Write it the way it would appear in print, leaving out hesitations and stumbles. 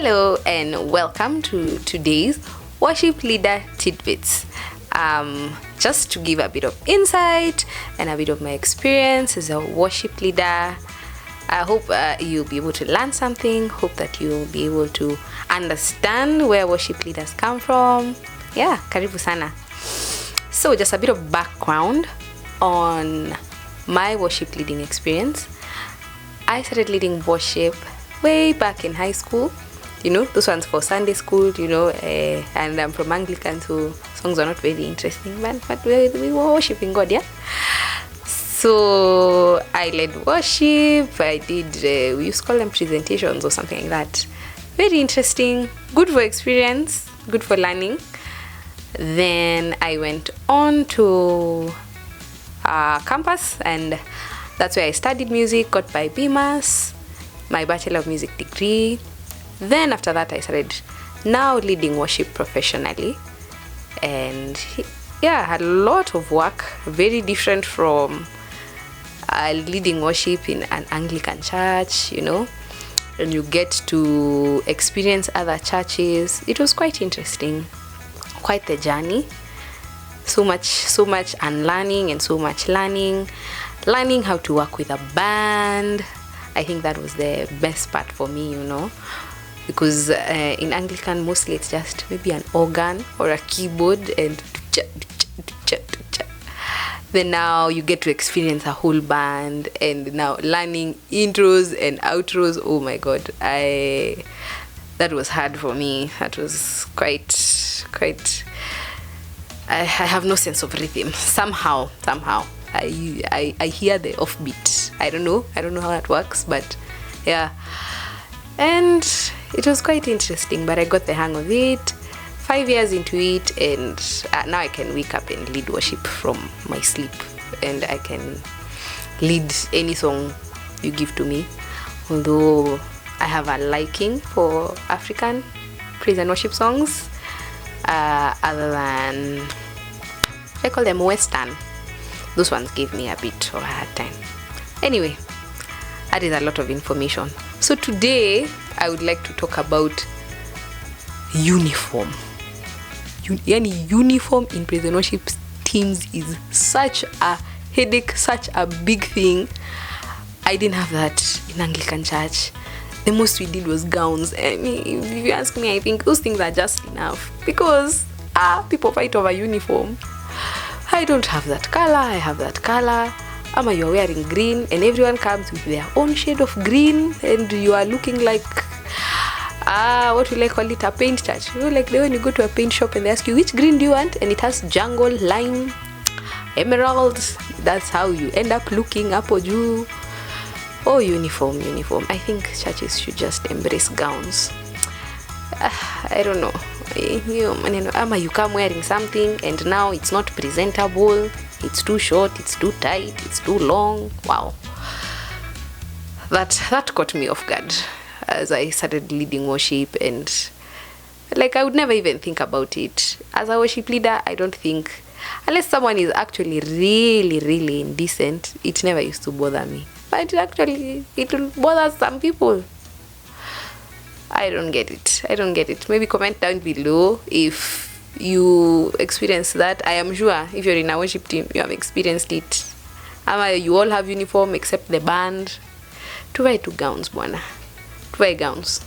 Hello and welcome to today's worship leader tidbits. Just to give a bit of insight and a bit of my experience as a worship leader. I hope you'll be able to learn something. Hope that you'll be able to understand where worship leaders come from. Yeah, karibu sana. So just a bit of background on my worship leading experience. I started leading worship way back in high school. You know, those ones for Sunday school, and I'm from Anglican, so songs are not very interesting, but we were worshiping God, yeah? So I led worship, I did, we used to call them presentations or something like that. Very interesting, good for experience, good for learning. Then I went on to campus, and that's where I studied music, got my BMAS, my Bachelor of Music degree. Then after that I started now leading worship professionally, and yeah, had a lot of work, very different from leading worship in an Anglican church, and you get to experience other churches. It was quite interesting, quite the journey. So much unlearning and so much learning how to work with a band. I think that was the best part for me, because in Anglican mostly it's just maybe an organ or a keyboard and then now you get to experience a whole band, and now learning intros and outros. Oh my god, that was hard for me. That was quite I have no sense of rhythm. Somehow I hear the offbeat. I don't know how that works, but yeah. And it was quite interesting, but I got the hang of it. 5 years into it, and now I can wake up and lead worship from my sleep, and I can lead any song you give to me. Although I have a liking for African praise and worship songs, other than I call them Western. Those ones gave me a bit of a hard time. Anyway, that is a lot of information. So today I would like to talk about uniform. Uniform in praise and worship teams is such a headache, such a big thing. I didn't have that in Anglican church. The most we did was gowns. I mean, if you ask me, I think those things are just enough, because people fight over uniform. I don't have that color, I have that color. Ama you're wearing green and everyone comes with their own shade of green, and you are looking like what will I call it, a paint church. Like when you go to a paint shop and they ask you which green do you want, and it has jungle, lime, emeralds. That's how you end up looking up or you. Oh, uniform. I think churches should just embrace gowns. I don't know. Ama you come wearing something and now it's not presentable. It's too short, it's too tight, it's too long. Wow. That caught me off guard as I started leading worship, and I would never even think about it. As a worship leader, I don't think, unless someone is actually really indecent, it never used to bother me. But it will bother some people. I don't get it. Maybe comment down below if you experience that. I am sure if you're in a worship team, you have experienced it. You all have uniform except the band. Tuvae tu gowns bwana. Tuvae gowns.